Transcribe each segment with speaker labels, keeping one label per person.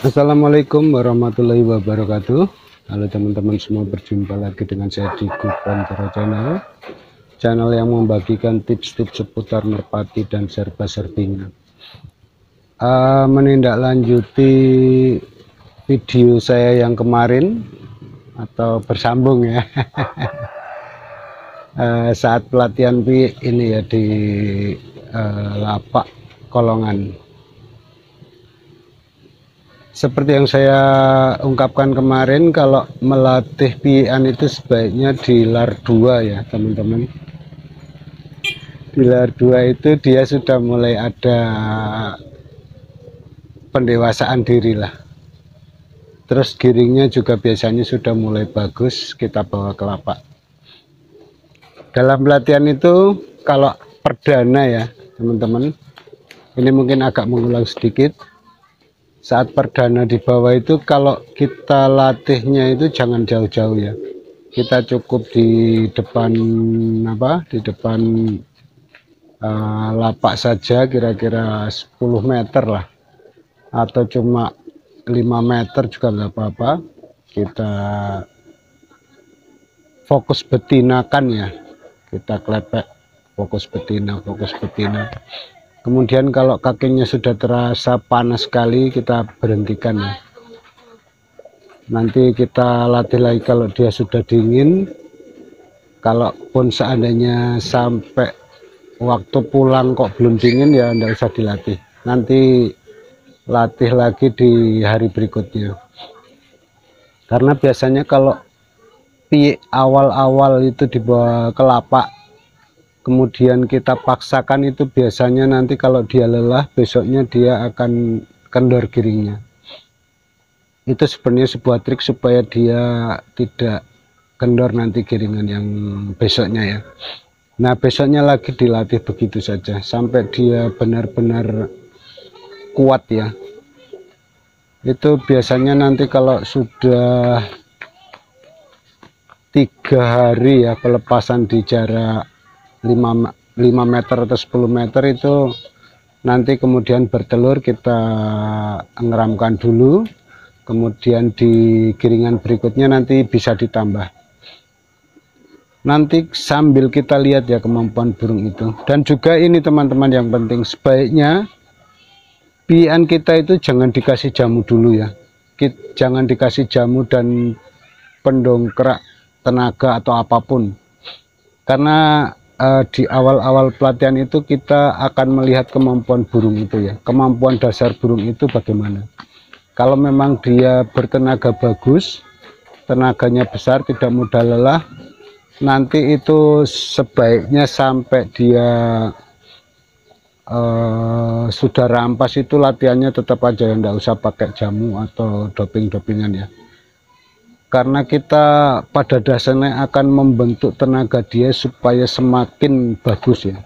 Speaker 1: Assalamualaikum warahmatullahi wabarakatuh. Halo teman-teman semua, berjumpa lagi dengan saya di Gupantara channel yang membagikan tips-tips seputar merpati dan serba-serbinya. Menindaklanjuti video saya yang kemarin atau bersambung ya. Saat pelatihan ini ya di lapak Kolongan. Seperti yang saya ungkapkan kemarin, kalau melatih pian itu sebaiknya di lar 2 ya teman-teman. Di lar 2 itu dia sudah mulai ada pendewasaan diri lah. Terus giringnya juga biasanya sudah mulai bagus, kita bawa ke lapak. Dalam pelatihan itu kalau perdana ya teman-teman, ini mungkin agak mengulang sedikit. Saat perdana di bawah itu kalau kita latihnya itu jangan jauh-jauh ya, kita cukup di depan lapak saja, kira-kira 10 meter lah, atau cuma 5 meter juga nggak apa-apa. Kita fokus betinakan ya, kita klepek, fokus betina. Kemudian kalau kakinya sudah terasa panas sekali, kita berhentikan ya. Nanti kita latih lagi kalau dia sudah dingin. Kalaupun seandainya sampai waktu pulang kok belum dingin, ya enggak usah dilatih. Nanti latih lagi di hari berikutnya. Karena biasanya kalau awal-awal itu dibawa ke lapak, kemudian kita paksakan, itu biasanya nanti kalau dia lelah, besoknya dia akan kendor giringnya. Itu sebenarnya sebuah trik supaya dia tidak kendor nanti giringan yang besoknya ya. Nah, besoknya lagi dilatih begitu saja sampai dia benar-benar kuat ya. Itu biasanya nanti kalau sudah 3 hari ya pelepasan di jarak 5 meter atau 10 meter, itu nanti kemudian bertelur, kita ngeramkan dulu, kemudian di giringan berikutnya nanti bisa ditambah. Nanti sambil kita lihat ya kemampuan burung itu. Dan juga ini teman-teman yang penting, sebaiknya pian kita itu jangan dikasih jamu dulu ya. Jangan dikasih jamu dan pendongkrak tenaga atau apapun. Karena di awal-awal pelatihan itu kita akan melihat kemampuan burung itu ya. Kemampuan dasar burung itu bagaimana. Kalau memang dia bertenaga bagus, tenaganya besar, tidak mudah lelah, nanti itu sebaiknya sampai dia sudah rampas itu latihannya tetap aja ya, enggak usah pakai jamu atau doping-dopingan ya. Karena kita pada dasarnya akan membentuk tenaga dia supaya semakin bagus ya,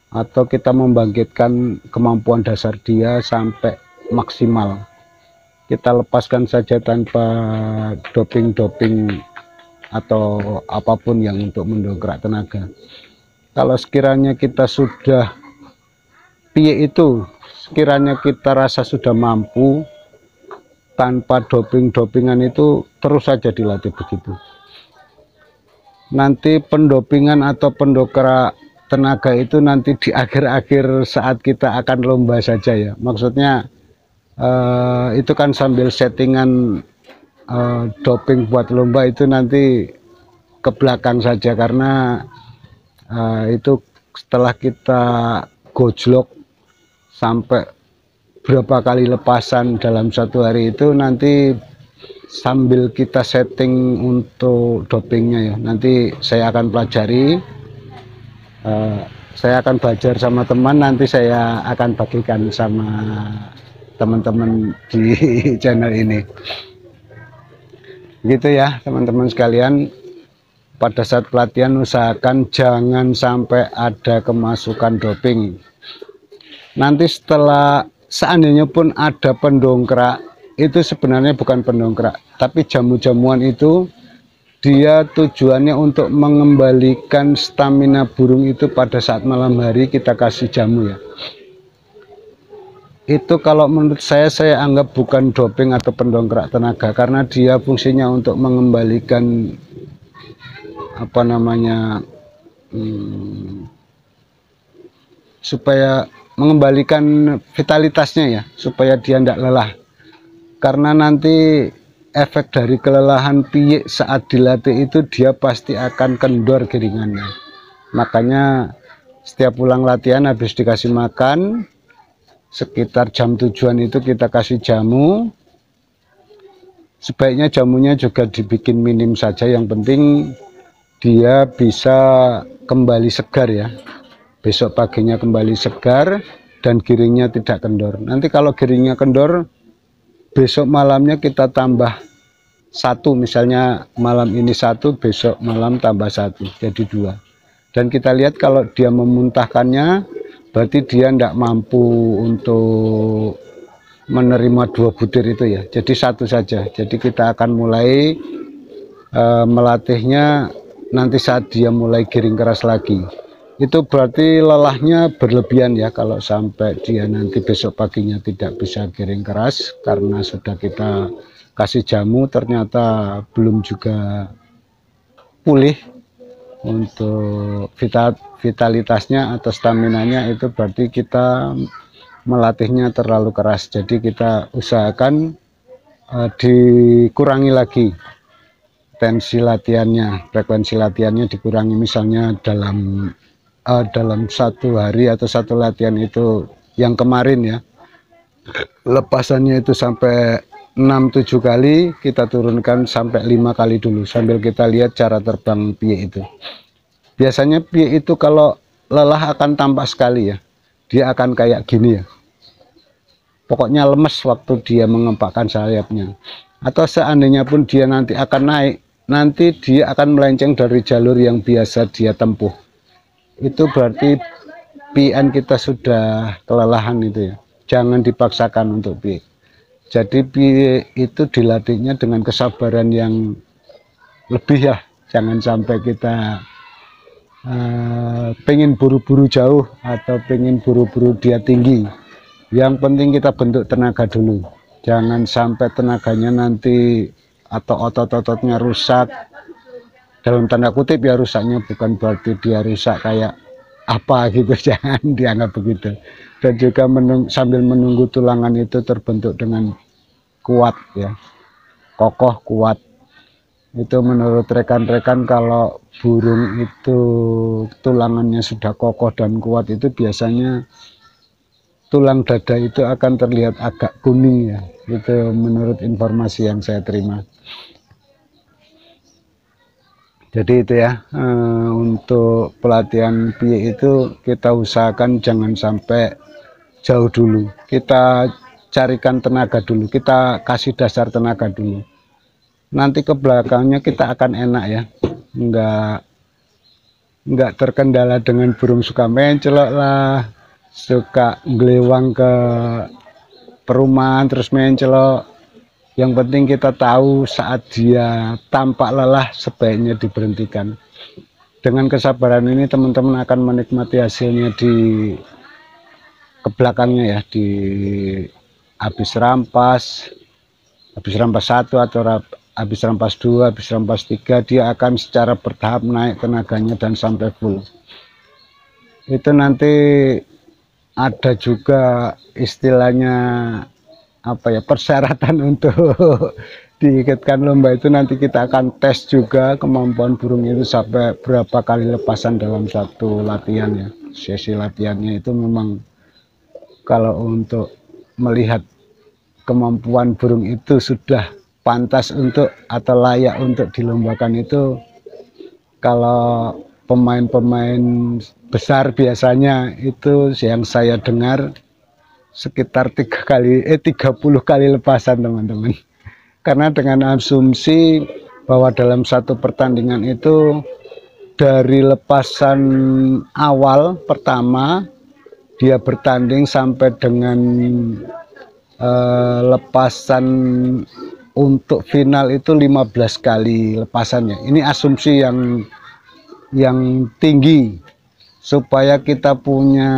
Speaker 1: atau kita membangkitkan kemampuan dasar dia sampai maksimal. Kita lepaskan saja tanpa doping-doping atau apapun yang untuk mendongkrak tenaga. Kalau sekiranya kita sudah sekiranya kita rasa sudah mampu tanpa doping-dopingan, itu terus saja dilatih begitu. Nanti pendopingan atau pendongkrak tenaga itu nanti di akhir-akhir saat kita akan lomba saja ya. Maksudnya itu kan sambil settingan doping buat lomba, itu nanti ke belakang saja, karena itu setelah kita gojlok sampai berapa kali lepasan dalam satu hari, itu nanti sambil kita setting untuk dopingnya ya. Nanti saya akan pelajari, saya akan belajar sama teman, nanti saya akan bagikan sama teman-teman di channel ini. Gitu ya teman-teman sekalian, pada saat pelatihan usahakan jangan sampai ada kemasukan doping. Nanti setelah seandainya pun ada pendongkrak, itu sebenarnya bukan pendongkrak, tapi jamu-jamuan itu dia tujuannya untuk mengembalikan stamina burung itu pada saat malam hari kita kasih jamu ya. Itu kalau menurut saya anggap bukan doping atau pendongkrak tenaga, karena dia fungsinya untuk mengembalikan apa namanya, supaya mengembalikan vitalitasnya ya, supaya dia tidak lelah. Karena nanti efek dari kelelahan piye saat dilatih itu dia pasti akan kendor giringannya. Makanya setiap pulang latihan habis dikasih makan sekitar jam tujuan itu kita kasih jamu. Sebaiknya jamunya juga dibikin minim saja, yang penting dia bisa kembali segar ya. Besok paginya kembali segar dan giringnya tidak kendor. Nanti kalau giringnya kendor, besok malamnya kita tambah satu, misalnya malam ini satu, besok malam tambah satu, jadi dua. Dan kita lihat kalau dia memuntahkannya, berarti dia tidak mampu untuk menerima 2 butir itu ya, jadi satu saja. Jadi kita akan mulai melatihnya nanti saat dia mulai giring keras lagi. Itu berarti lelahnya berlebihan ya kalau sampai dia nanti besok paginya tidak bisa giring keras karena sudah kita kasih jamu ternyata belum juga pulih untuk vitalitasnya atau staminanya. Itu berarti kita melatihnya terlalu keras. Jadi kita usahakan dikurangi lagi tensi latihannya, frekuensi latihannya dikurangi, misalnya dalam satu hari atau satu latihan itu yang kemarin ya, lepasannya itu sampai 6-7 kali, kita turunkan sampai 5 kali dulu sambil kita lihat cara terbang piye itu. Biasanya piye itu kalau lelah akan tampak sekali ya, dia akan kayak gini ya, pokoknya lemes waktu dia mengempakkan sayapnya. Atau seandainya pun dia nanti akan naik, nanti dia akan melenceng dari jalur yang biasa dia tempuh. Itu berarti PN kita sudah kelelahan itu ya. Jangan dipaksakan untuk PI. Jadi PI itu dilatihnya dengan kesabaran yang lebih ya. Jangan sampai kita pengen buru-buru jauh atau pengen buru-buru dia tinggi. Yang penting kita bentuk tenaga dulu. Jangan sampai tenaganya nanti atau otot-ototnya rusak, dalam tanda kutip ya, rusaknya bukan berarti dia rusak kayak apa gitu, jangan dianggap begitu. Dan juga sambil menunggu tulangan itu terbentuk dengan kuat ya, kokoh kuat. Itu menurut rekan-rekan, kalau burung itu tulangannya sudah kokoh dan kuat itu biasanya tulang dada itu akan terlihat agak kuning ya. Itu menurut informasi yang saya terima. Jadi itu ya, untuk pelatihan PI itu kita usahakan jangan sampai jauh dulu. Kita carikan tenaga dulu, kita kasih dasar tenaga dulu. Nanti ke belakangnya kita akan enak ya, nggak terkendala dengan burung suka mencelok lah, suka gelewang ke perumahan terus mencelok. Yang penting kita tahu saat dia tampak lelah sebaiknya diberhentikan. Dengan kesabaran ini teman-teman akan menikmati hasilnya di kebelakangnya ya, di habis rampas 1 atau habis rampas 2, habis rampas 3, dia akan secara bertahap naik tenaganya dan sampai full. Itu nanti ada juga istilahnya apa ya, persyaratan untuk diikatkan lomba itu. Nanti kita akan tes juga kemampuan burung itu sampai berapa kali lepasan dalam satu latihan ya. Sesi latihannya itu memang kalau untuk melihat kemampuan burung itu sudah pantas untuk atau layak untuk dilombakan, itu kalau pemain-pemain besar biasanya itu yang saya dengar sekitar 30 kali lepasan teman-teman. Karena dengan asumsi bahwa dalam satu pertandingan itu dari lepasan awal pertama dia bertanding sampai dengan lepasan untuk final itu 15 kali lepasannya. Ini asumsi yang tinggi supaya kita punya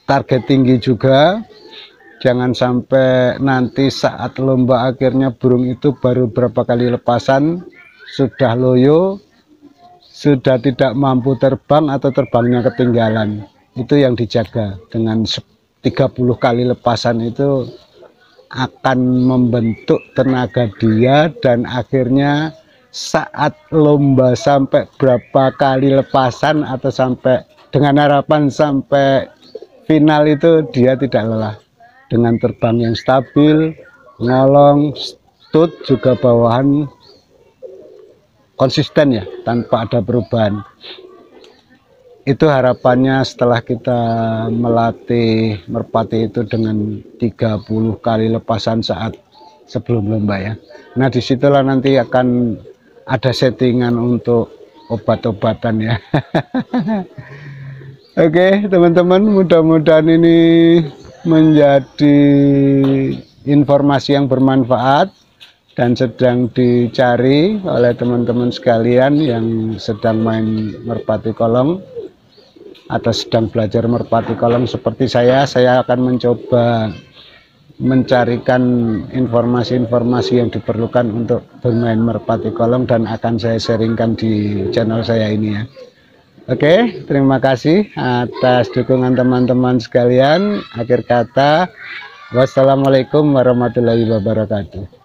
Speaker 1: target tinggi juga. Jangan sampai nanti saat lomba akhirnya burung itu baru berapa kali lepasan sudah loyo, sudah tidak mampu terbang atau terbangnya ketinggalan. Itu yang dijaga. Dengan 30 kali lepasan itu akan membentuk tenaga dia, dan akhirnya saat lomba sampai berapa kali lepasan atau sampai dengan harapan sampai final itu dia tidak lelah. Dengan terbang yang stabil, ngolong, stut juga bawahan konsisten ya, tanpa ada perubahan. Itu harapannya setelah kita melatih merpati itu dengan 30 kali lepasan saat sebelum lomba ya. Nah disitulah nanti akan ada settingan untuk obat-obatan ya. Oke teman-teman, mudah-mudahan ini menjadi informasi yang bermanfaat dan sedang dicari oleh teman-teman sekalian yang sedang main merpati kolong atau sedang belajar merpati kolong seperti saya akan mencoba mencarikan informasi-informasi yang diperlukan untuk bermain merpati kolong dan akan saya sharingkan di channel saya ini ya. Oke, terima kasih atas dukungan teman-teman sekalian. Akhir kata, wassalamualaikum warahmatullahi wabarakatuh.